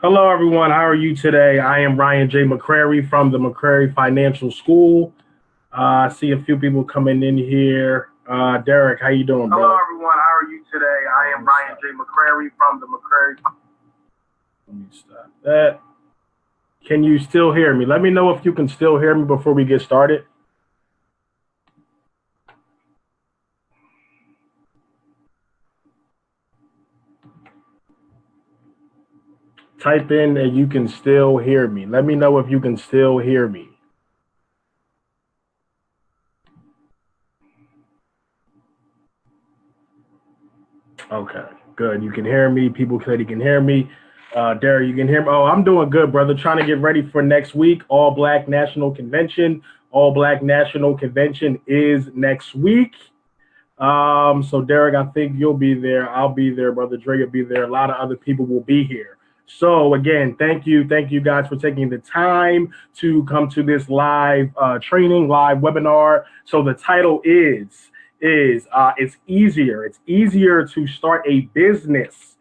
Hello, everyone. How are you today? I am Ryan J. McCrary from the McCrary Financial School. I see a few people coming in here. Derek, how you doing, bro? Hello, everyone. How are you today? I am Ryan J. McCrary from the McCrary. Let me stop that. Can you still hear me? Let me know if you can still hear me before we get started. Type in and you can still hear me. Let me know if you can still hear me. Okay, good. You can hear me. People said you can hear me. Derek, you can hear me. Oh, I'm doing good, brother. Trying to get ready for next week. All Black National Convention. All Black National Convention is next week. So Derek, I think you'll be there. I'll be there. Brother Dre will be there. A lot of other people will be here. So again, thank you guys for taking the time to come to this live training, live webinar. So the title is it's easier to start a business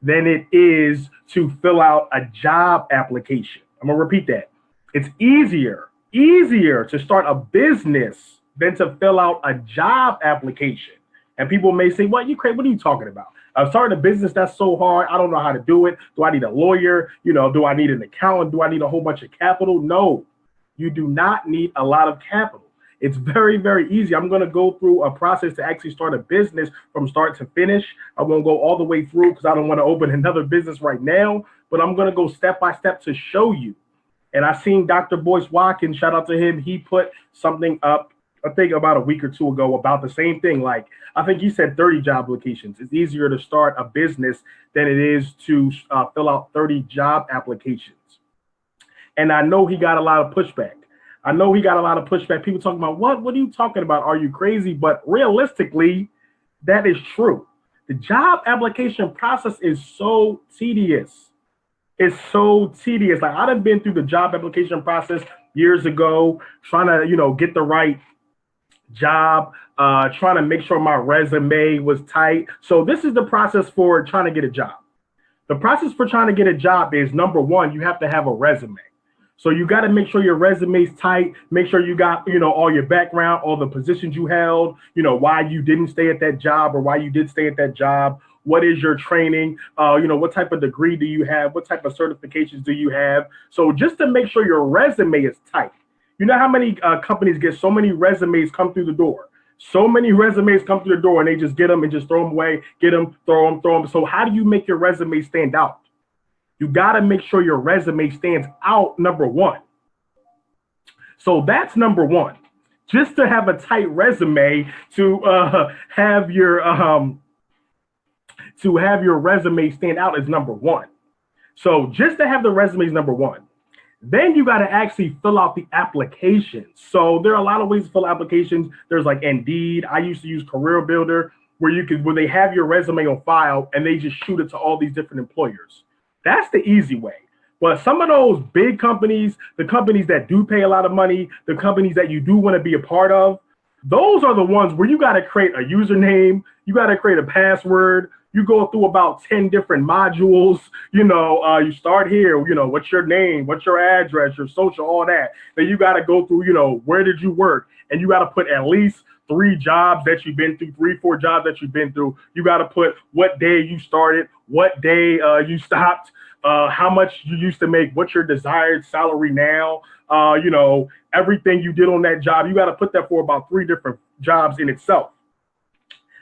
than it is to fill out a job application. I'm gonna repeat that. It's easier to start a business than to fill out a job application. And people may say, "What you crazy? What are you talking about? I'm starting a business that's so hard. I don't know how to do it. Do I need a lawyer? Do I need an accountant? Do I need a whole bunch of capital?" No, you do not need a lot of capital. It's very, very easy. I'm going to go through a process to actually start a business from start to finish. I won't go all the way through because I don't want to open another business right now, but I'm going to go step by step to show you. And I seen Dr. Boyce Watkins, shout out to him. He put something up, I think about a week or two ago, about the same thing. Like, I think he said 30 job applications. It's easier to start a business than it is to fill out 30 job applications. And I know he got a lot of pushback. People talking about, what are you talking about? Are you crazy? But realistically, that is true. The job application process is so tedious. It's so tedious. Like, I done been through the job application process years ago, trying to, get the right job, trying to make sure my resume was tight. So this is the process for trying to get a job. The process for trying to get a job is, number one, you have to have a resume. So you got to make sure your resume is tight. Make sure you got, all your background, all the positions you held, why you didn't stay at that job or why you did stay at that job. What is your training? What type of degree do you have? What type of certifications do you have? So just to make sure your resume is tight. You know how many companies get so many resumes come through the door? So many resumes come through the door and they just get them and just throw them away, get them, throw them. So how do you make your resume stand out? You got to make sure your resume stands out, number one. So that's number one. Just to have a tight resume, to have your resume stand out is number one. So just to have the resume is number one. Then you got to actually fill out the application. So there are a lot of ways to fill applications. There's like Indeed. I used to use Career Builder, where they have your resume on file and they just shoot it to all these different employers. That's the easy way. But some of those big companies, the companies that do pay a lot of money, the companies that you do want to be a part of, those are the ones where you got to create a username, you got to create a password, you go through about 10 different modules, you start here, what's your name, what's your address, your social, all that. Then you got to go through, where did you work? And you got to put at least 3 jobs that you've been through, 3-4 jobs that you've been through. You got to put what day you started, what day you stopped, how much you used to make, what's your desired salary now, everything you did on that job. You got to put that for about 3 different jobs in itself.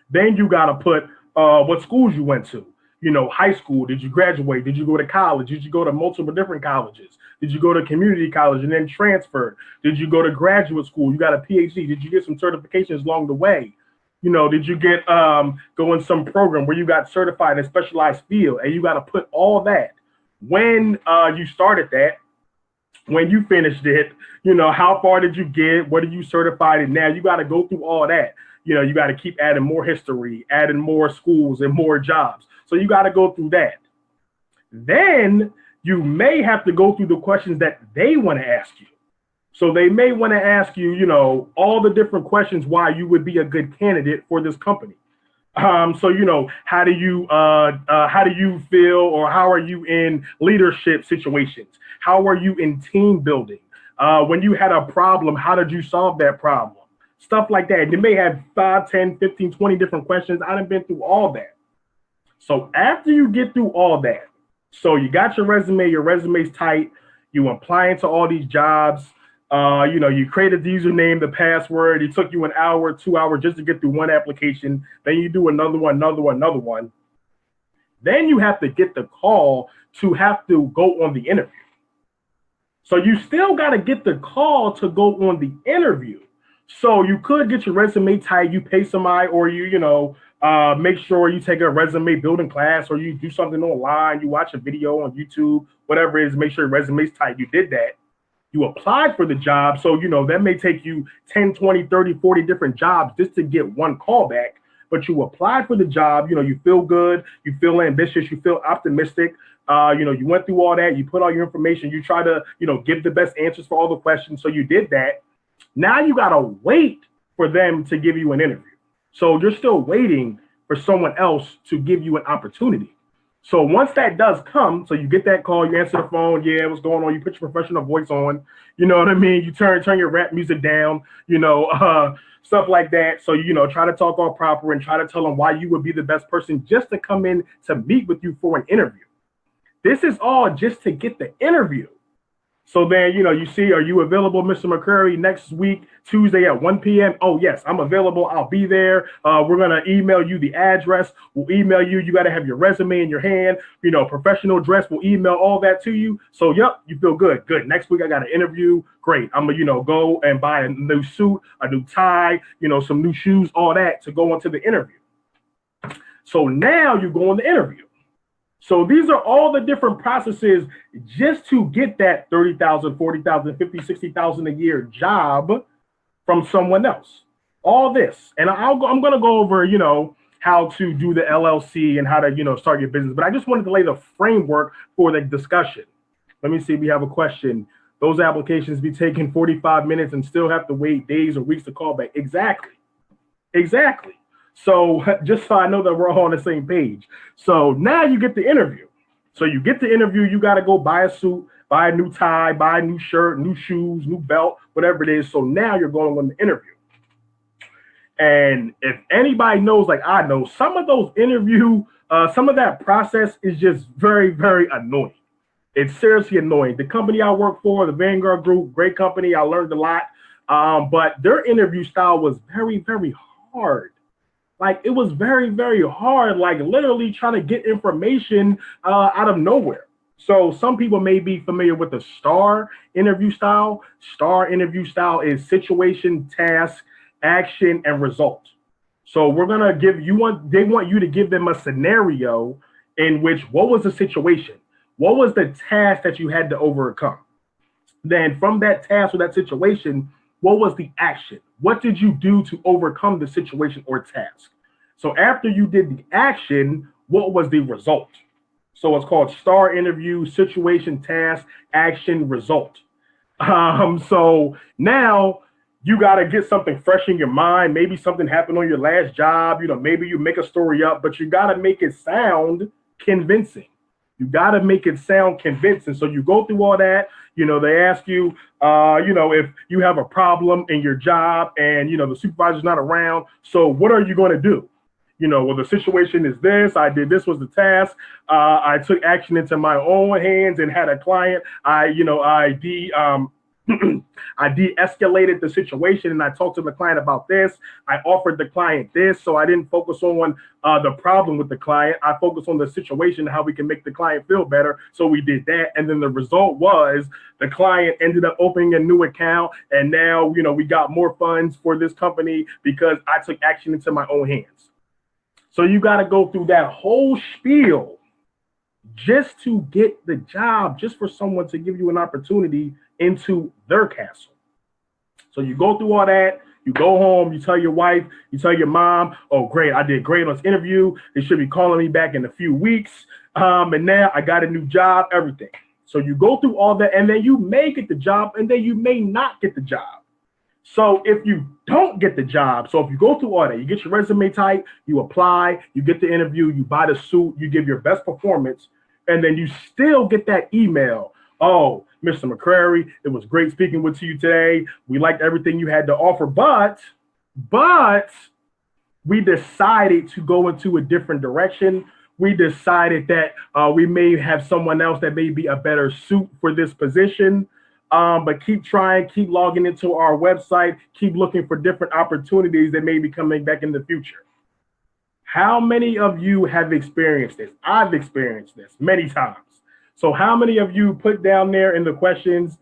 Then you got to put what schools you went to. High school, did you graduate? Did you go to college? Did you go to multiple different colleges? Did you go to community college and then transferred? Did you go to graduate school? You got a PhD. Did you get some certifications along the way? Did you get go in some program where you got certified in a specialized field? And you got to put all that. When you started that, when you finished it, how far did you get? What are you certified in now? You got to go through all that. You got to keep adding more history, adding more schools and more jobs. So you got to go through that. Then you may have to go through the questions that they want to ask you. So they may want to ask you, all the different questions why you would be a good candidate for this company. So how do you feel, or how are you in leadership situations? How are you in team building? When you had a problem, how did you solve that problem? Stuff like that. You may have 5, 10, 15, 20 different questions. I done been through all that. So after you get through all that, so you got your resume's tight, you applying to all these jobs, you created the username, the password, it took you an hour, 2 hours just to get through one application, then you do another one, another one, another one. Then you have to get the call to have to go on the interview. So you still got to get the call to go on the interview. So you could get your resume tight, you pay somebody, or make sure you take a resume building class, or you do something online, you watch a video on YouTube, whatever it is, make sure your resume's tight. You did that. You applied for the job. So, that may take you 10, 20, 30, 40 different jobs just to get one call back. But you applied for the job, you feel good, you feel ambitious, you feel optimistic. You went through all that, you put all your information, you try to, give the best answers for all the questions. So you did that. Now you got to wait for them to give you an interview. So you're still waiting for someone else to give you an opportunity. So once that does come, so you get that call, you answer the phone, yeah, what's going on? You put your professional voice on, you know what I mean? You turn your rap music down, stuff like that. So, try to talk all proper and try to tell them why you would be the best person just to come in to meet with you for an interview. This is all just to get the interview. So then, you see, are you available, Mr. McCrary, next week, Tuesday at 1 p.m.? Oh, yes, I'm available. I'll be there. We're going to email you the address. We'll email you. You got to have your resume in your hand, professional dress. We'll email all that to you. So, yep, you feel good. Good. Next week, I got an interview. Great. I'm going to, go and buy a new suit, a new tie, some new shoes, all that to go into the interview. So now you go on the interview. So these are all the different processes just to get that 30,000, 40,000, 50, 60,000 a year job from someone else. All this. And I'm going to go over, how to do the LLC and how to, start your business. But I just wanted to lay the framework for the discussion. Let me see if we have a question. Those applications be taking 45 minutes and still have to wait days or weeks to call back. Exactly. So just so I know that we're all on the same page. So now you get the interview. So you get the interview, you got to go buy a suit, buy a new tie, buy a new shirt, new shoes, new belt, whatever it is. So now you're going on the interview. And if anybody knows, like I know, some of those some of that process is just very, very annoying. It's seriously annoying. The company I work for, the Vanguard Group, great company. I learned a lot. But their interview style was very, very hard. Like, it was very, very hard, like literally trying to get information out of nowhere. So some people may be familiar with the STAR interview style. STAR interview style is situation, task, action, and result. So we're going to they want you to give them a scenario in which, what was the situation? What was the task that you had to overcome? Then from that task or that situation, what was the action? What did you do to overcome the situation or task? So after you did the action, what was the result? So it's called STAR interview, situation, task, action, result. So now you got to get something fresh in your mind. Maybe something happened on your last job. Maybe you make a story up, but you got to make it sound convincing. You got to make it sound convincing. So you go through all that. They ask you, if you have a problem in your job and, the supervisor's not around. So what are you going to do? Well, the situation is this. I did this was the task. I took action into my own hands and had a client. I de-escalated the situation and I talked to the client about this. I offered the client this. So I didn't focus on the problem with the client. I focused on the situation, how we can make the client feel better. So we did that. And then the result was the client ended up opening a new account. And now, we got more funds for this company because I took action into my own hands. So you got to go through that whole spiel just to get the job, just for someone to give you an opportunity into their castle. So you go through all that, you go home, you tell your wife, you tell your mom, oh, great, I did great on this interview. They should be calling me back in a few weeks. And now I got a new job, everything. So you go through all that, and then you may get the job, and then you may not get the job. So if you don't get the job, so if you go through all that, you get your resume type, you apply, you get the interview, you buy the suit, you give your best performance, and then you still get that email. Oh, Mr. McCrary, it was great speaking with you today. We liked everything you had to offer, but we decided to go into a different direction. We decided that we may have someone else that may be a better suit for this position. But keep trying, keep logging into our website, keep looking for different opportunities that may be coming back in the future. How many of you have experienced this? I've experienced this many times. So how many of you put down there in the questions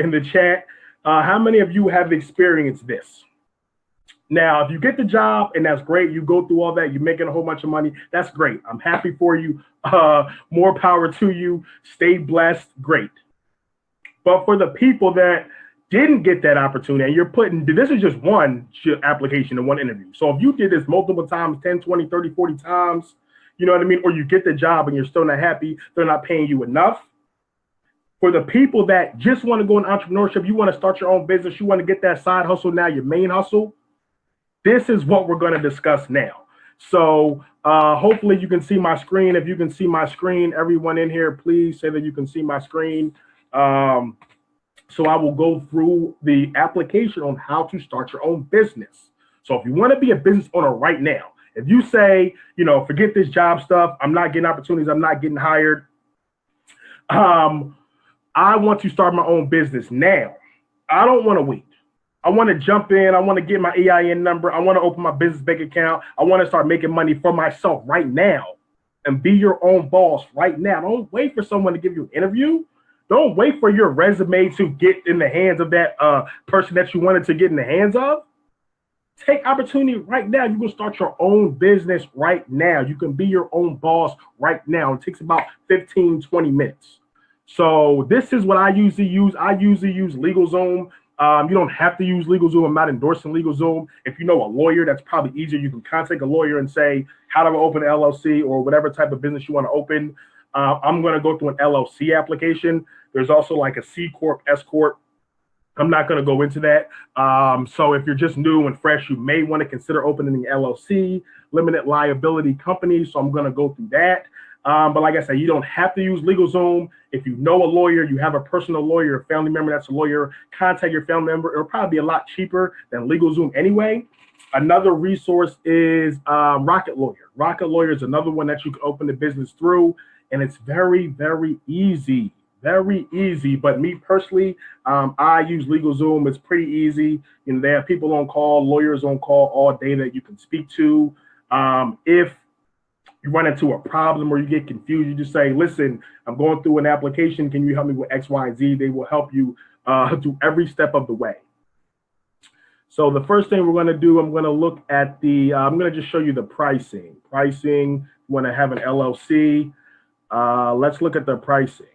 in the chat, how many of you have experienced this? Now, if you get the job and that's great, you go through all that, you're making a whole bunch of money, that's great. I'm happy for you. More power to you. Stay blessed. Great. But for the people that didn't get that opportunity, and you're putting, this is just one application and one interview. So if you did this multiple times, 10, 20, 30, 40 times, you know what I mean? Or you get the job and you're still not happy, they're not paying you enough. For the people that just want to go in entrepreneurship, you want to start your own business, you want to get that side hustle now, your main hustle, this is what we're going to discuss now. So hopefully you can see my screen. If you can see my screen, everyone in here, please say that you can see my screen. So I will go through the application on how to start your own business. So if you want to be a business owner right now, if you say, you know, forget this job stuff, I'm not getting opportunities, I'm not getting hired. I want to start my own business now. I don't want to wait. I want to jump in. I want to get my EIN number. I want to open my business bank account. I want to start making money for myself right now and be your own boss right now. Don't wait for someone to give you an interview. Don't wait for your resume to get in the hands of that person that you wanted to get in the hands of. Take opportunity right now. You can start your own business right now. You can be your own boss right now. It takes about 15, 20 minutes. So this is what I usually use. I usually use LegalZoom. You don't have to use LegalZoom. I'm not endorsing LegalZoom. If you know a lawyer, that's probably easier. You can contact a lawyer and say, how do I open an LLC or whatever type of business you want to open. I'm going to go through an LLC application. There's also like a C Corp, S Corp. I'm not going to go into that. So if you're just new and fresh, you may want to consider opening an LLC, limited liability company. So I'm going to go through that. But like I said, you don't have to use LegalZoom. If you know a lawyer, you have a personal lawyer, a family member that's a lawyer, contact your family member. It'll probably be a lot cheaper than LegalZoom anyway. Another resource is Rocket Lawyer. Rocket Lawyer is another one that you can open the business through, and it's very, very easy. Very easy. But me personally, I use LegalZoom. It's pretty easy. You know, they have people on call, lawyers on call all day that you can speak to. If you run into a problem or you get confused, you just say, listen, I'm going through an application. Can you help me with X, Y, Z? They will help you through every step of the way. So the first thing we're going to do, I'm going to look at I'm going to just show you the pricing. Pricing, you want to have an LLC. Let's look at the pricing.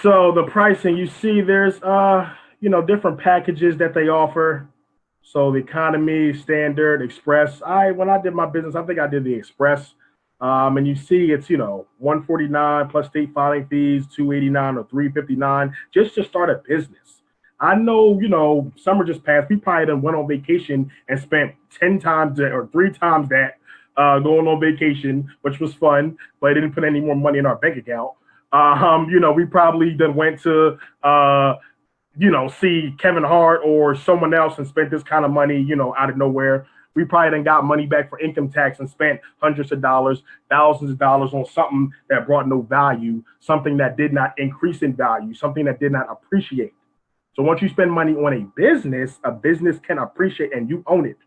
So the pricing, you see there's, different packages that they offer. So the economy, standard, express. When I did my business, I think I did the express. And you see it's, $149 plus state filing fees, $289 or $359 just to start a business. I know, summer just passed. We probably done went on vacation and spent 10 times that or 3 times that going on vacation, which was fun, but it didn't put any more money in our bank account. We probably then went to see Kevin Hart or someone else and spent this kind of money, out of nowhere. We probably then got money back for income tax and spent hundreds of dollars, thousands of dollars on something that brought no value, something that did not increase in value, something that did not appreciate. So once you spend money on a business can appreciate and you own it.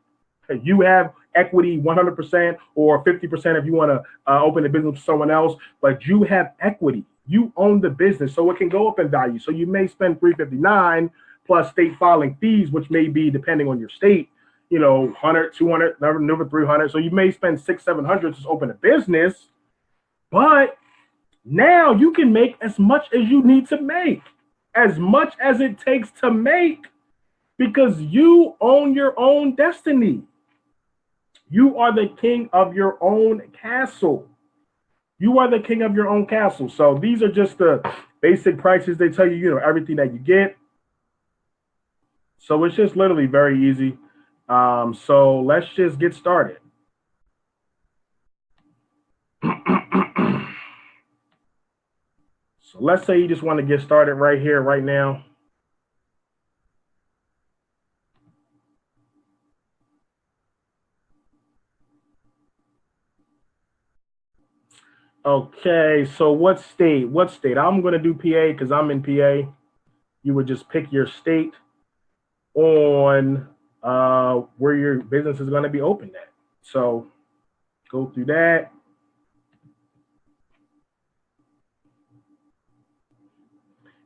You have equity 100% or 50% if you want to open a business with someone else, but you have equity. You own the business, so it can go up in value. So you may spend $359 plus state filing fees, which may be, depending on your state, $100, $200, never $300. So you may spend $600, $700 to open a business, but now you can make as much as you need to make, as much as it takes to make, because you own your own destiny. You are the king of your own castle. You are the king of your own castle. So these are just the Basic prices, they tell you, everything that you get. So it's just literally very easy. So let's just get started. So let's say you just want to get started right here, right now. Okay, so what state? What state? I'm going to do PA because I'm in PA. You would just pick your state on where your business is going to be opened at. So go through that.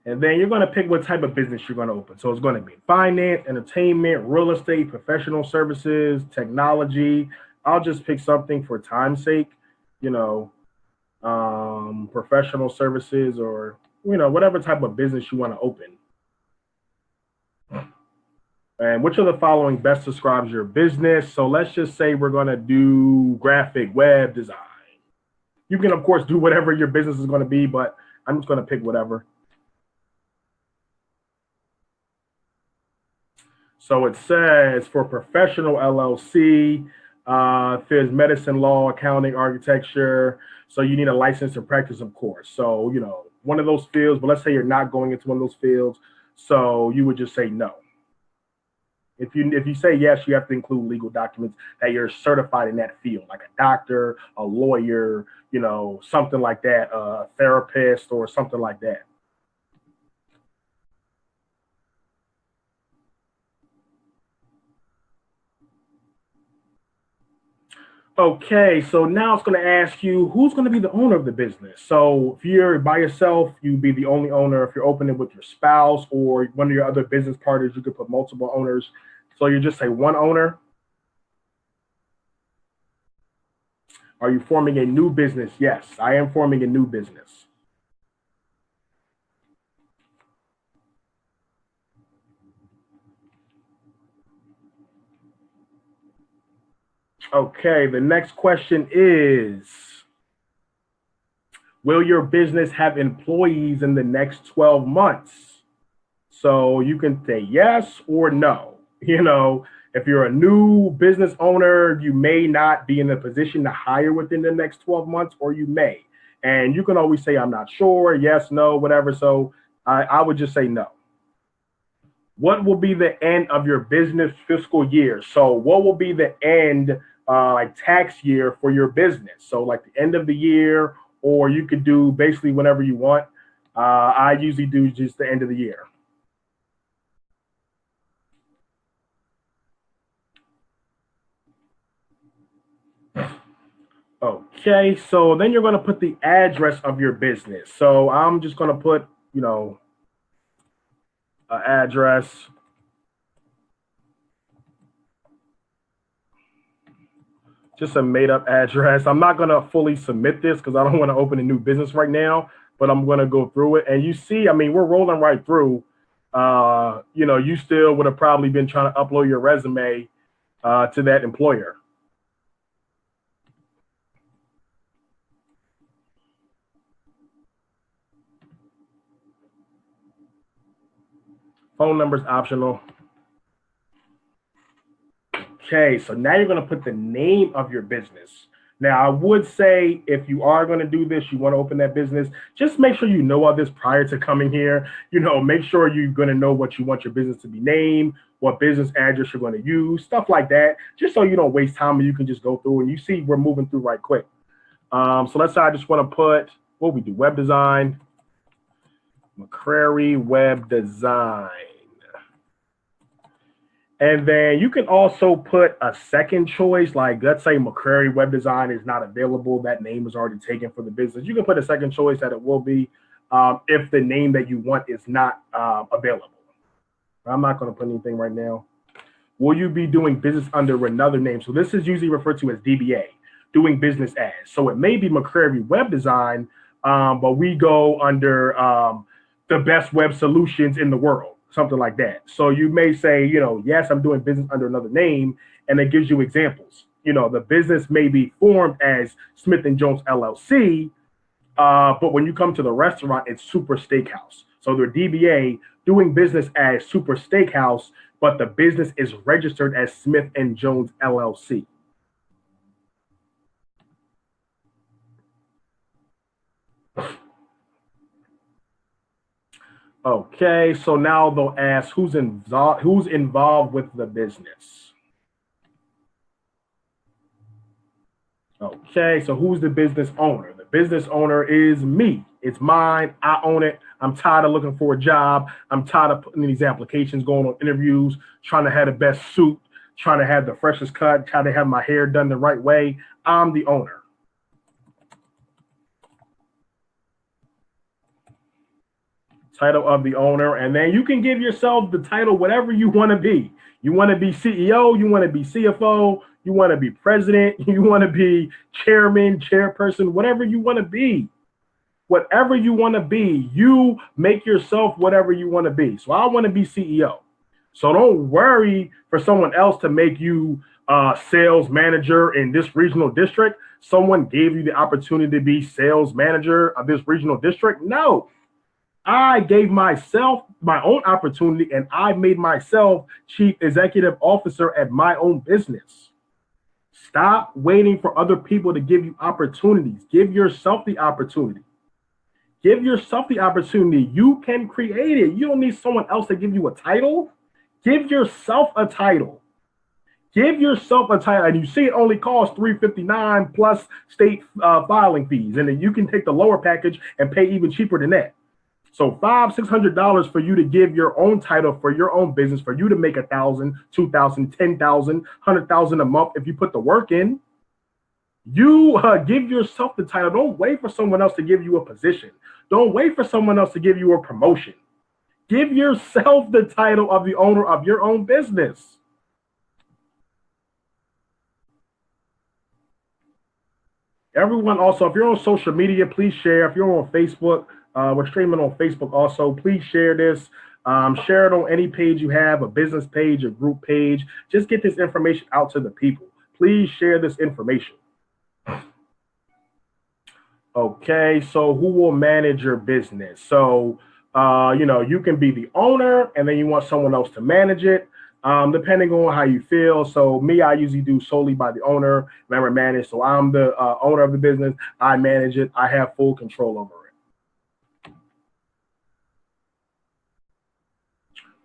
And then you're going to pick what type of business you're going to open. So it's going to be finance, entertainment, real estate, professional services, technology. I'll just pick something for time's sake, professional services or, whatever type of business you want to open. And which of the following best describes your business? So let's just say we're going to do graphic web design. You can, of course, do whatever your business is going to be, but I'm just going to pick whatever. So it says for professional LLC, there's medicine, law, accounting, architecture. So you need a license to practice, of course. So, one of those fields, but let's say you're not going into one of those fields. So you would just say no. If you say yes, you have to include legal documents that you're certified in that field, like a doctor, a lawyer, something like that, a therapist or something like that. Okay, so now it's going to ask you who's going to be the owner of the business. So if you're by yourself, you'd be the only owner. If you're opening with your spouse or one of your other business partners, you could put multiple owners. So you just say one owner. Are you forming a new business? Yes, I am forming a new business. Okay, the next question is, will your business have employees in the next 12 months? So you can say yes or no. If you're a new business owner, you may not be in a position to hire within the next 12 months, or you may. And you can always say, I'm not sure, yes, no, whatever. So I would just say no. What will be the end of your business fiscal year? So what will be the end like tax year for your business? So like the end of the year, or you could do basically whenever you want. I usually do just the end of the year. Okay, so then you're going to put the address of your business. So I'm just going to put, an address. Just a made up address. I'm not going to fully submit this because I don't want to open a new business right now, but I'm going to go through it. And you see, we're rolling right through. You still would have probably been trying to upload your resume to that employer. Phone number is optional. Okay, so now you're going to put the name of your business. Now, I would say if you are going to do this, you want to open that business, just make sure you know all this prior to coming here. Make sure you're going to know what you want your business to be named, what business address you're going to use, stuff like that, just so you don't waste time and you can just go through. And you see we're moving through right quick. So let's say I just want to put, what we do, web design, McCrary web design. And then you can also put a second choice, like let's say McCrary web design is not available. That name is already taken for the business. You can put a second choice that it will be if the name that you want is not available. I'm not going to put anything right now. Will you be doing business under another name? So this is usually referred to as DBA, doing business as. So it may be McCrary web design, but we go under the best web solutions in the world. Something like that. So you may say, yes, I'm doing business under another name, and it gives you examples. The business may be formed as Smith and Jones LLC, But when you come to the restaurant, it's Super Steakhouse. So they're DBA doing business as Super Steakhouse, but the business is registered as Smith and Jones LLC. Okay, so now they'll ask who's involved with the business. Okay, so who's the business owner? The business owner is me. It's mine. I own it. I'm tired of looking for a job. I'm tired of putting in these applications, going on interviews, trying to have the best suit, trying to have the freshest cut, trying to have my hair done the right way. I'm the owner. Title of the owner, and then you can give yourself the title whatever you want to be. You want to be CEO, you want to be CFO, you want to be president, you want to be chairman, chairperson, whatever you want to be. Whatever you want to be, you make yourself whatever you want to be. So I want to be CEO. So don't worry for someone else to make you sales manager in this regional district. Someone gave you the opportunity to be sales manager of this regional district. No, I gave myself my own opportunity and I made myself chief executive officer at my own business. Stop waiting for other people to give you opportunities. Give yourself the opportunity. Give yourself the opportunity. You can create it. You don't need someone else to give you a title. Give yourself a title. Give yourself a title. And you see it only costs $359 plus state filing fees. And then you can take the lower package and pay even cheaper than that. So $500-$600 for you to give your own title for your own business, for you to make $1,000, $2,000, $10,000, $100,000 a month if you put the work in. You give yourself the title. Don't wait for someone else to give you a position. Don't wait for someone else to give you a promotion. Give yourself the title of the owner of your own business. Everyone also, if you're on social media, please share. If you're on Facebook, we're streaming on Facebook also. Please share this. Share it on any page you have, a business page, a group page. Just get this information out to the people. Please share this information. Okay, so who will manage your business? So, you can be the owner and then you want someone else to manage it, depending on how you feel. So me, I usually do solely by the owner, never manage. So I'm the owner of the business. I manage it. I have full control over it.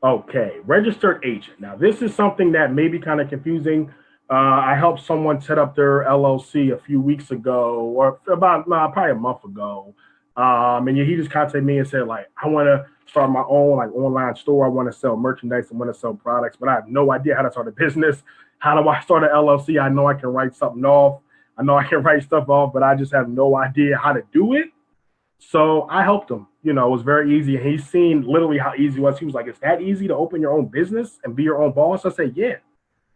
Okay, registered agent. Now, this is something that may be kind of confusing. I helped someone set up their LLC a few weeks ago, or about probably a month ago. And he just contacted me and said, like, I want to start my own like online store. I want to sell merchandise. I want to sell products, but I have no idea how to start a business. How do I start an LLC? I know I can write something off. I know I can write stuff off, but I just have no idea how to do it. So I helped him. It was very easy. And he's seen literally how easy it was. He was like, it's that easy to open your own business and be your own boss? I said, yeah.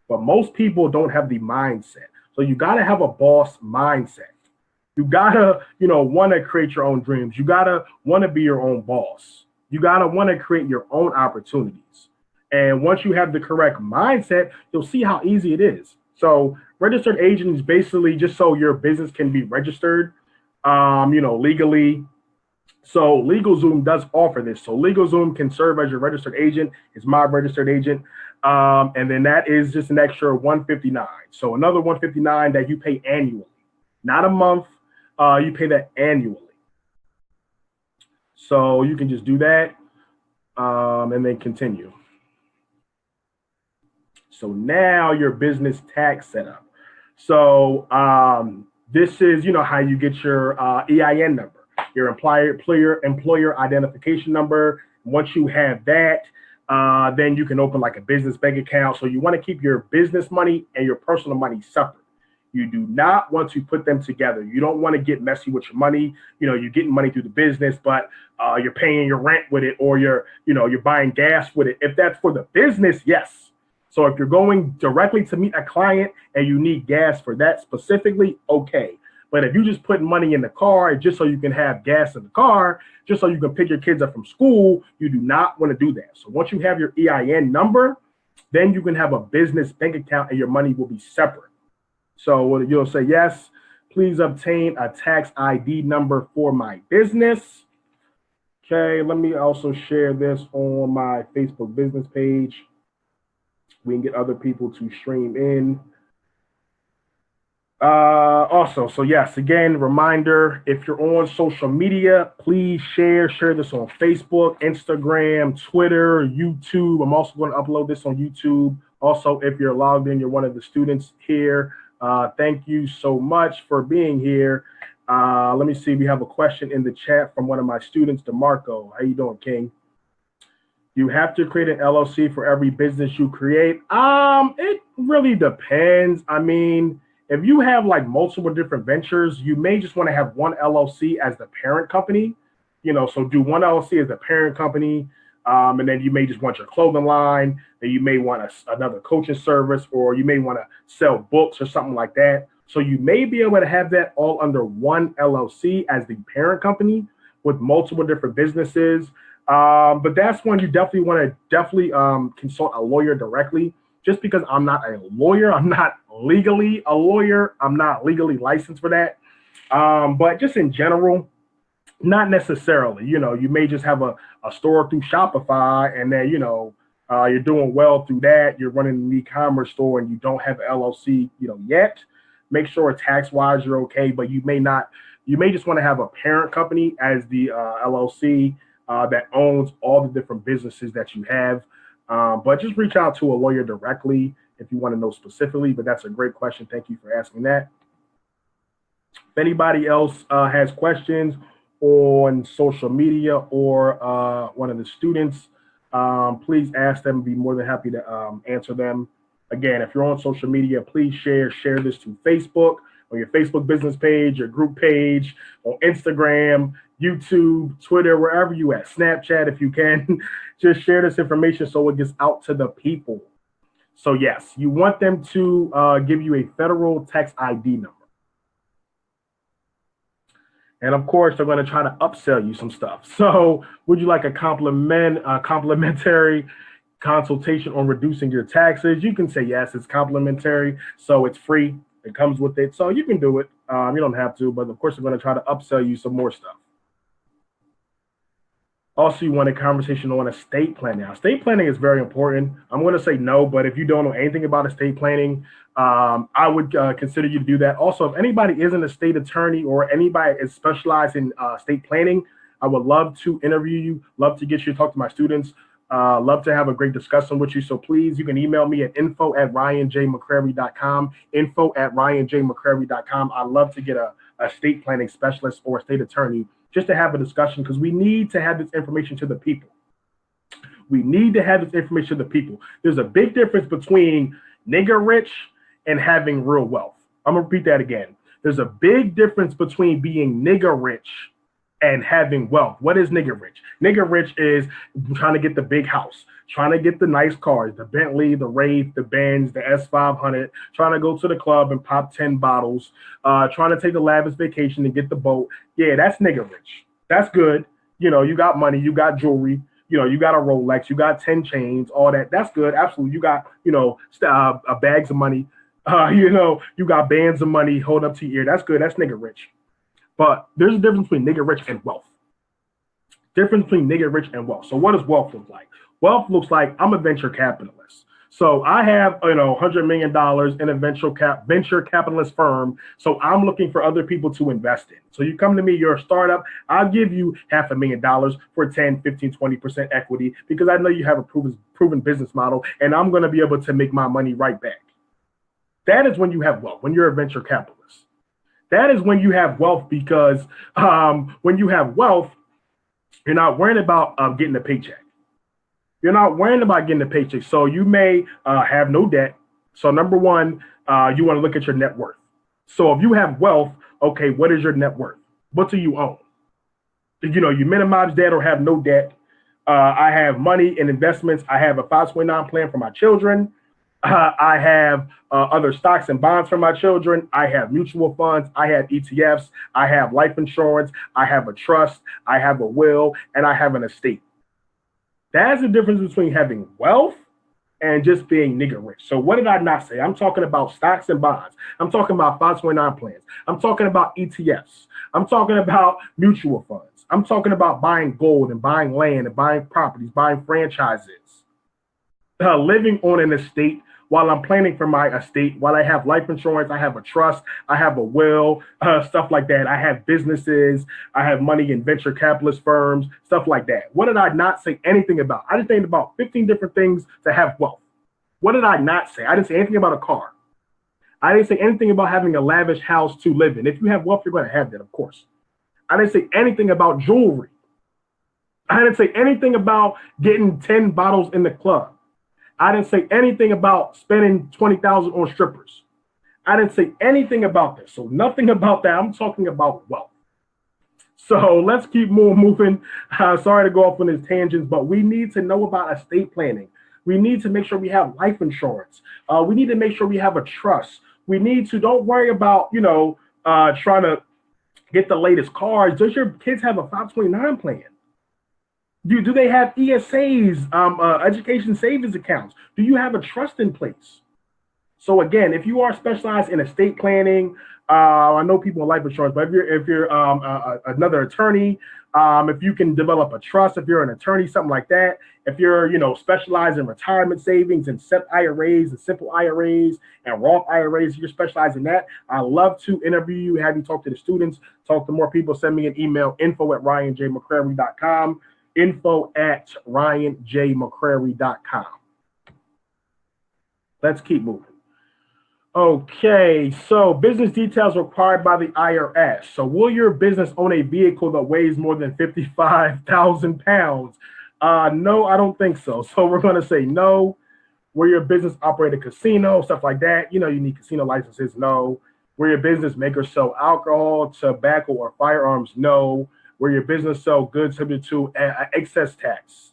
But most people don't have the mindset. So you got to have a boss mindset. You got to, want to create your own dreams. You got to want to be your own boss. You got to want to create your own opportunities. And once you have the correct mindset, you'll see how easy it is. So registered agent is basically just so your business can be registered, legally. So LegalZoom does offer this. So LegalZoom can serve as your registered agent. It's my registered agent. And then that is just an extra $159. So another $159 that you pay annually, not a month. You pay that annually. So you can just do that and then continue. So now your business tax setup. So this is, how you get your EIN number, your employer identification number. Once you have that, then you can open like a business bank account. So you want to keep your business money and your personal money separate. You do not want to put them together. You don't want to get messy with your money. You're getting money through the business, but you're paying your rent with it, or you're buying gas with it. If that's for the business, yes. So if you're going directly to meet a client and you need gas for that specifically, okay. But if you just put money in the car just so you can have gas in the car, just so you can pick your kids up from school, you do not want to do that. So once you have your EIN number, then you can have a business bank account and your money will be separate. So you'll say yes, Please obtain a tax ID number for my business. Okay, let me also share this on my Facebook business page. We can get other people to stream in. Also, so yes, again, reminder, if you're on social media, please share this on Facebook, Instagram, Twitter, YouTube. I'm also going to upload this on YouTube. Also, if you're logged in, you're one of the students here. Thank you so much for being here. Let me see, we have a question in the chat from one of my students, DeMarco. How you doing, King? You have to create an LLC for every business you create. It really depends. I mean, if you have like multiple different ventures, you may just want to have one LLC as the parent company, so do one LLC as the parent company. And then you may just want your clothing line, then you may want another coaching service, or you may want to sell books or something like that. So you may be able to have that all under one LLC as the parent company with multiple different businesses. But that's when you definitely want to consult a lawyer directly. Just because I'm not a lawyer, I'm not legally a lawyer, I'm not legally licensed for that. But just in general, not necessarily. You may just have a store through Shopify, and then you're doing well through that. You're running an e-commerce store, and you don't have an LLC, yet. Make sure tax-wise you're okay, but you may not. You may just want to have a parent company as the LLC that owns all the different businesses that you have. But just reach out to a lawyer directly if you want to know specifically. But that's a great question. Thank you for asking that. If anybody else has questions on social media or one of the students, please ask them. Be more than happy to answer them. Again, if you're on social media, please share this to Facebook, on your Facebook business page, your group page, on Instagram, YouTube, Twitter, wherever you at, Snapchat if you can. Just share this information so it gets out to the people. So yes, you want them to give you a federal tax ID number. And of course, they're going to try to upsell you some stuff. So would you like a complimentary consultation on reducing your taxes? You can say yes, it's complimentary, so it's free. It comes with it, so you can do it. You don't have to, but of course, they're going to try to upsell you some more stuff. Also, you want a conversation on estate planning. Now, estate planning is very important. I'm going to say no, but if you don't know anything about estate planning, I would consider you to do that. Also, if anybody is an estate attorney or anybody is specialized in estate planning, I would love to interview you, love to get you to talk to my students, love to have a great discussion with you. So please, you can email me at info@ryanjmccrary.com, info@ryanjmccrary.com. I'd love to get a estate planning specialist or estate attorney just to have a discussion, because we need to have this information to the people. We need to have this information to the people. There's a big difference between nigger rich and having real wealth. I'm gonna repeat that again. There's a big difference between being nigger rich and having wealth. What is nigger rich? Nigger rich is trying to get the big house, trying to get the nice cars, the Bentley, the Wraith, the Benz, the S500, trying to go to the club and pop 10 bottles, trying to take a lavish vacation and get the boat. Yeah, that's nigger rich. That's good. You got money, you got jewelry, you got a Rolex, you got 10 chains, all that. That's good. Absolutely. You got, bags of money, you got bands of money hold up to your ear. That's good. That's nigger rich. But there's a difference between nigger rich and wealth. Difference between nigger rich and wealth. So what does wealth look like? Wealth looks like I'm a venture capitalist. So I have, $100 million in a venture capitalist firm. So I'm looking for other people to invest in. So you come to me, you're a startup. I'll give you $500,000 for 10, 15, 20% equity, because I know you have a proven business model, and I'm going to be able to make my money right back. That is when you have wealth, when you're a venture capitalist. That is when you have wealth, because when you have wealth, you're not worrying about getting a paycheck. You're not worrying about getting a paycheck. So you may have no debt. So number one, you want to look at your net worth. So if you have wealth, okay, what is your net worth? What do you own? You minimize debt or have no debt. I have money and investments. I have a 529 plan for my children. I have other stocks and bonds for my children. I have mutual funds. I have ETFs. I have life insurance. I have a trust. I have a will, and I have an estate. That's the difference between having wealth and just being nigger rich. So what did I not say? I'm talking about stocks and bonds. I'm talking about 529 plans. I'm talking about ETFs. I'm talking about mutual funds. I'm talking about buying gold and buying land and buying properties, buying franchises, living on an estate while I'm planning for my estate, while I have life insurance, I have a trust, I have a will, stuff like that. I have businesses, I have money in venture capitalist firms, stuff like that. What did I not say anything about? I just named about 15 different things to have wealth. What did I not say? I didn't say anything about a car. I didn't say anything about having a lavish house to live in. If you have wealth, you're going to have that, of course. I didn't say anything about jewelry. I didn't say anything about getting 10 bottles in the club. I didn't say anything about spending 20,000 on strippers. I didn't say anything about this. So nothing about that. I'm talking about wealth. So let's keep moving. Sorry to go off on these tangents, but we need to know about estate planning. We need to make sure we have life insurance. We need to make sure we have a trust. We need to, don't worry about, trying to get the latest cars. Does your kids have a 529 plan? Do they have ESAs, education savings accounts? Do you have a trust in place? So again, if you are specialized in estate planning, I know people in life insurance, but if you're another attorney, if you can develop a trust, if you're an attorney, something like that, if you're specialized in retirement savings and SEP IRAs and simple IRAs and Roth IRAs, if you're specialized in that, I love to interview you, have you talk to the students, talk to more people, send me an email, info@ryanjmccrary.com. info@ryanjmccrary.com. Let's keep moving. Okay, so business details required by the IRS. So will your business own a vehicle that weighs more than 55,000 pounds? No, I don't think so. So we're going to say no. Will your business operate a casino, stuff like that? You need casino licenses? No. Will your business make or sell alcohol, tobacco, or firearms? No. Where your business sell goods subject to excess tax,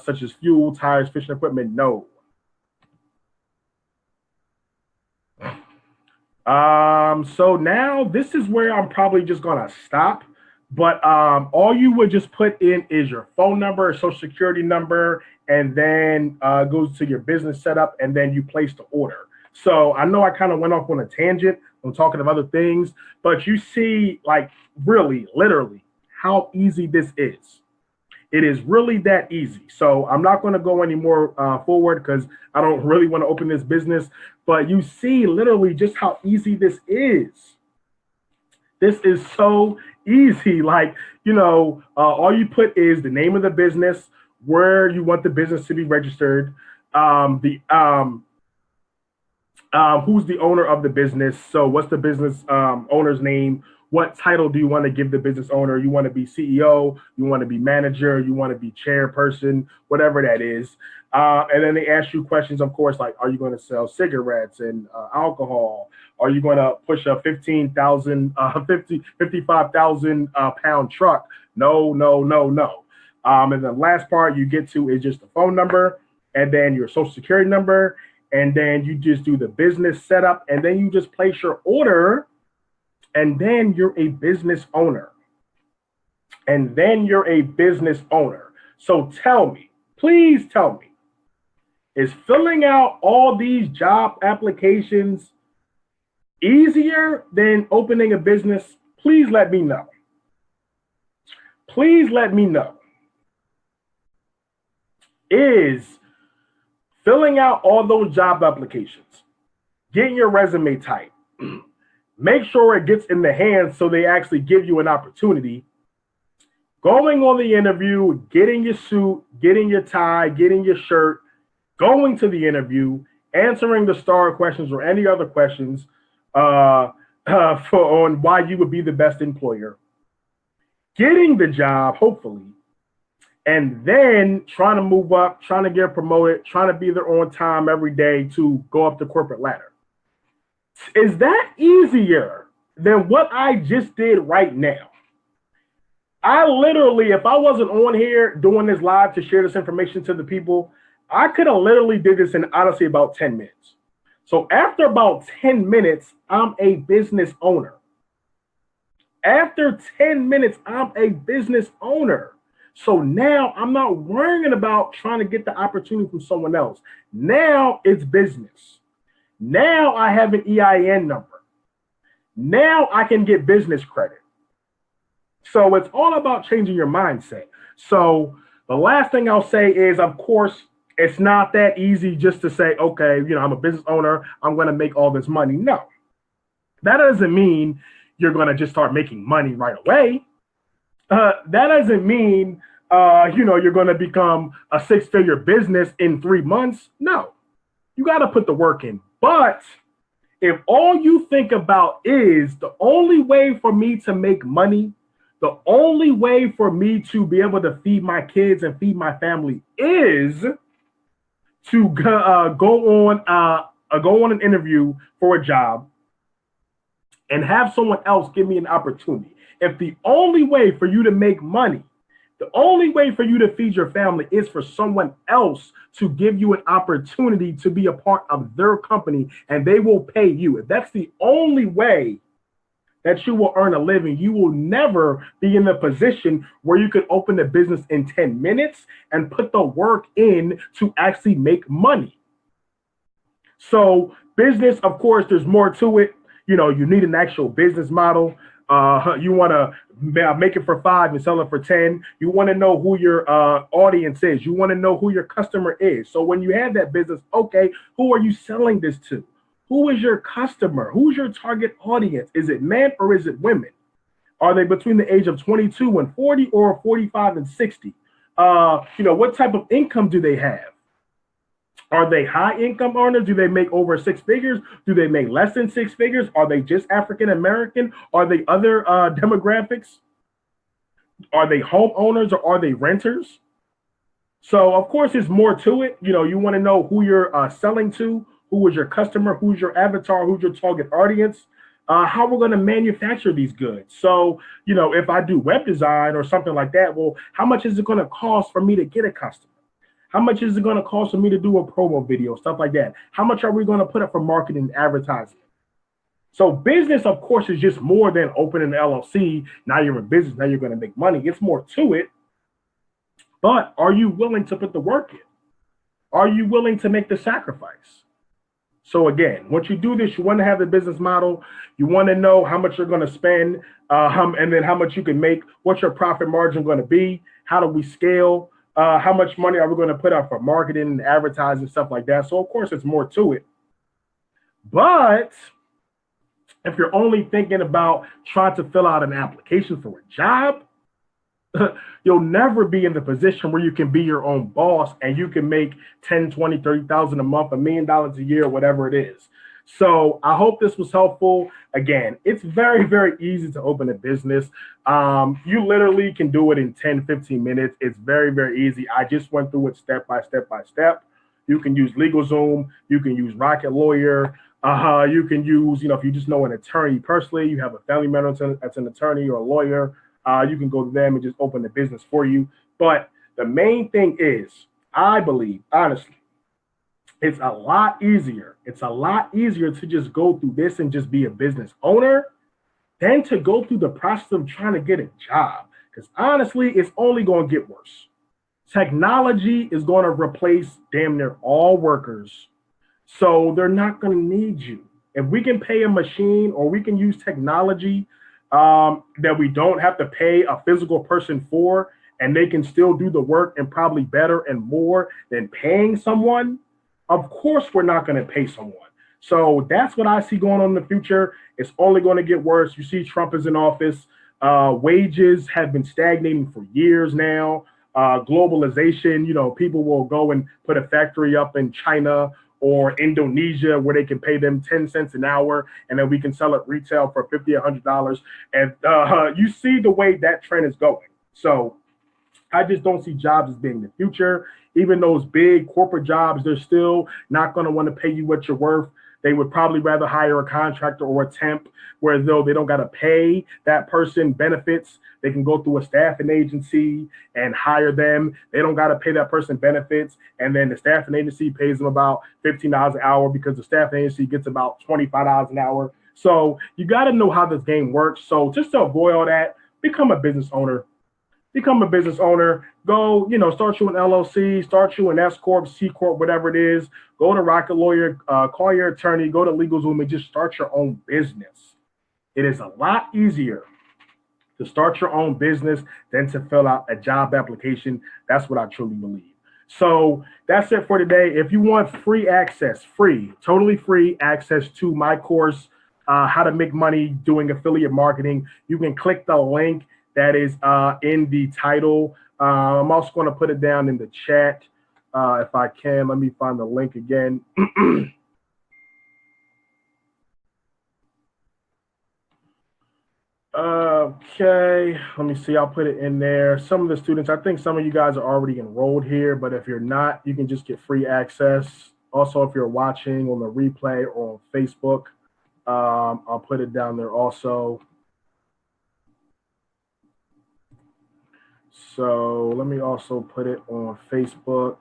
such as fuel, tires, fishing equipment? No. So now this is where I'm probably just gonna stop. But all you would just put in is your phone number, social security number, and then goes to your business setup, and then you place the order. So I know I kind of went off on a tangent. I'm talking of other things, but you see, like, really, literally, how easy this is. It is really that easy. So I'm not going to go any more forward because I don't really want to open this business. But you see literally just how easy this is. This is so easy. Like, all you put is the name of the business, where you want the business to be registered, who's the owner of the business. So what's the business owner's name? What title do you want to give the business owner? You want to be CEO, you want to be manager, you want to be chairperson, whatever that is. And then they ask you questions, of course, like, are you going to sell cigarettes and alcohol? Are you going to push a 55,000 pound truck? No. And the last part you get to is just the phone number and then your social security number. And then you just do the business setup, and then you just place your order, and then you're a business owner. So tell me, please tell me, is filling out all these job applications easier than opening a business? Please let me know. Is filling out all those job applications, getting your resume typed, make sure it gets in the hands so they actually give you an opportunity, going on the interview, getting your suit, getting your tie, getting your shirt, going to the interview, answering the STAR questions or any other questions on why you would be the best employer, getting the job, hopefully, and then trying to move up, trying to get promoted, trying to be there on time every day to go up the corporate ladder. Is that easier than what I just did right now? I literally, if I wasn't on here doing this live to share this information to the people, I could have literally did this in honestly about 10 minutes. So after about 10 minutes, I'm a business owner. After 10 minutes, I'm a business owner. So now I'm not worrying about trying to get the opportunity from someone else. Now it's business. Now I have an EIN number. Now I can get business credit. So it's all about changing your mindset. So the last thing I'll say is, of course, it's not that easy just to say, okay, I'm a business owner, I'm going to make all this money. No, that doesn't mean you're going to just start making money right away. That doesn't mean, you're going to become a six-figure business in 3 months. No, you got to put the work in. But if all you think about is the only way for me to make money, the only way for me to be able to feed my kids and feed my family is to go on an interview for a job and have someone else give me an opportunity. If the only way for you to make money, the only way for you to feed your family is for someone else to give you an opportunity to be a part of their company and they will pay you. If that's the only way that you will earn a living, you will never be in the position where you could open a business in 10 minutes and put the work in to actually make money. So business, of course, there's more to it. You need an actual business model. You want to make it for 5 and sell it for 10. You want to know who your audience is. You want to know who your customer is. So when you have that business, okay, who are you selling this to? Who is your customer? Who's your target audience? Is it men or is it women? Are they between the age of 22 and 40 or 45 and 60? What type of income do they have? Are they high income earners? Do they make over 6 figures? Do they make less than 6 figures? Are they just African American? Are they other demographics? Are they homeowners or are they renters? So, of course, there's more to it. You want to know who you're selling to, who is your customer, who's your avatar, who's your target audience, how we're going to manufacture these goods. So, if I do web design or something like that, well, how much is it going to cost for me to get a customer? How much is it going to cost for me to do a promo video, stuff like that? How much are we going to put up for marketing and advertising? So business, of course, is just more than opening an LLC. Now you're in business. Now you're going to make money. It's more to it. But are you willing to put the work in? Are you willing to make the sacrifice? So again, once you do this, you want to have the business model. You want to know how much you're going to spend, and then how much you can make. What's your profit margin going to be? How do we scale? How much money are we going to put out for marketing and advertising, stuff like that? So, of course, it's more to it. But if you're only thinking about trying to fill out an application for a job, you'll never be in the position where you can be your own boss and you can make 10, 20, 30,000 a month, $1 million a year, whatever it is. So I hope this was helpful. Again, it's very, very easy to open a business. You literally can do it in 10, 15 minutes. It's very, very easy. I just went through it step by step by step. You can use LegalZoom. You can use Rocket Lawyer. You can use, if you just know an attorney personally, you have a family member that's an attorney or a lawyer, you can go to them and just open the business for you. But the main thing is, I believe, honestly, it's a lot easier. It's a lot easier to just go through this and just be a business owner than to go through the process of trying to get a job. Because honestly, it's only going to get worse. Technology is going to replace damn near all workers. So they're not going to need you. If we can pay a machine or we can use technology that we don't have to pay a physical person for, and they can still do the work and probably better and more than paying someone, of course, we're not going to pay someone. So that's what I see going on in the future. It's only going to get worse. You see Trump is in office. Wages have been stagnating for years now. Globalization, people will go and put a factory up in China or Indonesia where they can pay them 10 cents an hour and then we can sell it retail for $50 or $100. And you see the way that trend is going. So I just don't see jobs as being the future. Even those big corporate jobs, they're still not going to want to pay you what you're worth. They would probably rather hire a contractor or a temp, where though they don't got to pay that person benefits. They can go through a staffing agency and hire them. They don't got to pay that person benefits. And then the staffing agency pays them about $15 an hour because the staffing agency gets about $25 an hour. So you got to know how this game works. So just to avoid all that, become a business owner. become a business owner. Go, start you an LLC, start you an S corp, C corp, whatever it is. Go to Rocket Lawyer, call your attorney, go to LegalZoom, and just start your own business. It is a lot easier to start your own business than to fill out a job application. That's what I truly believe. So that's it for today. If you want free access, totally free access to my course, How to Make Money Doing Affiliate Marketing, you can click the link that is in the title. I'm also going to put it down in the chat if I can. Let me find the link again. Okay, let me see. I'll put it in there. Some of the students, I think some of you guys are already enrolled here, but if you're not, you can just get free access. Also, if you're watching on the replay or on Facebook, I'll put it down there also. So let me also put it on Facebook.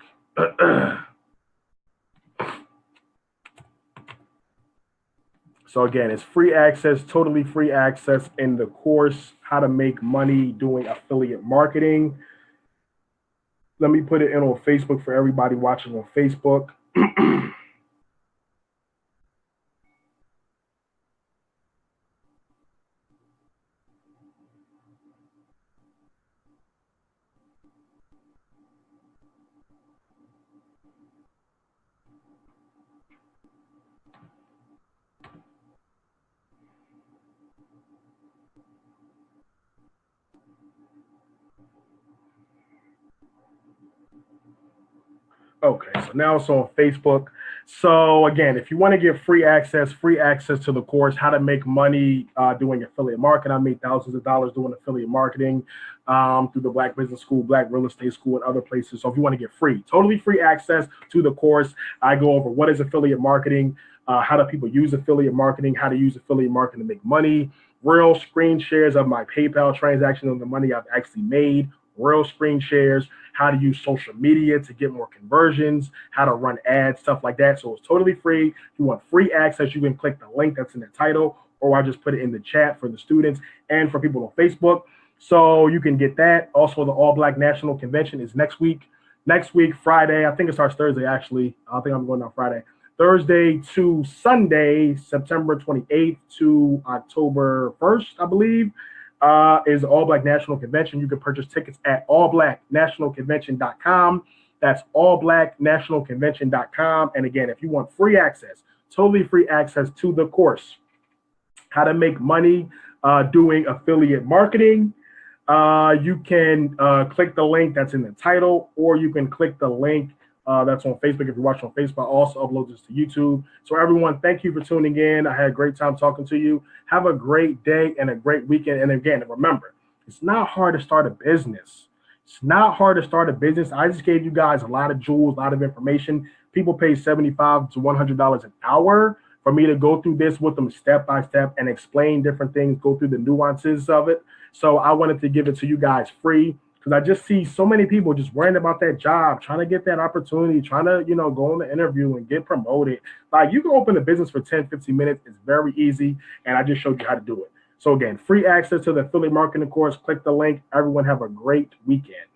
So again, it's free access, totally free access in the course, How to Make Money Doing Affiliate Marketing. Let me put it in on Facebook for everybody watching on Facebook. Okay, so now it's on Facebook. So again, if you want to get free access to the course, How to Make Money Doing Affiliate Marketing. I made thousands of dollars doing affiliate marketing through the Black Business School, Black Real Estate School, and other places. So if you want to get totally free access to the course, I go over what is affiliate marketing, how do people use affiliate marketing, how to use affiliate marketing to make money, real screen shares of my PayPal transactions and the money I've actually made, real screen shares, how to use social media to get more conversions, how to run ads, stuff like that. So it's totally free. If you want free access, you can click the link that's in the title, or I just put it in the chat for the students and for people on Facebook. So you can get that. Also, the All Black National Convention is next week. Next week, Friday. I think it starts Thursday, actually. I think I'm going on Friday. Thursday to Sunday, September 28th to October 1st, I believe. Is the All Black National Convention. You can purchase tickets at allblacknationalconvention.com. That's allblacknationalconvention.com. And again, if you want free access, totally free access to the course, How to Make Money Doing Affiliate Marketing, you can click the link that's in the title, or you can click the link that's on Facebook. If you're watching on Facebook, I also upload this to YouTube. So everyone, thank you for tuning in. I had a great time talking to you. Have a great day and a great weekend. And again, remember, it's not hard to start a business. It's not hard to start a business. I just gave you guys a lot of jewels, a lot of information. People pay $75 to $100 an hour for me to go through this with them step by step and explain different things, go through the nuances of it. So I wanted to give it to you guys free, because I just see so many people just worrying about that job, trying to get that opportunity, trying to, go on the interview and get promoted. Like, you can open a business for 10, 15 minutes. It's very easy. And I just showed you how to do it. So again, free access to the affiliate marketing course. Click the link. Everyone have a great weekend.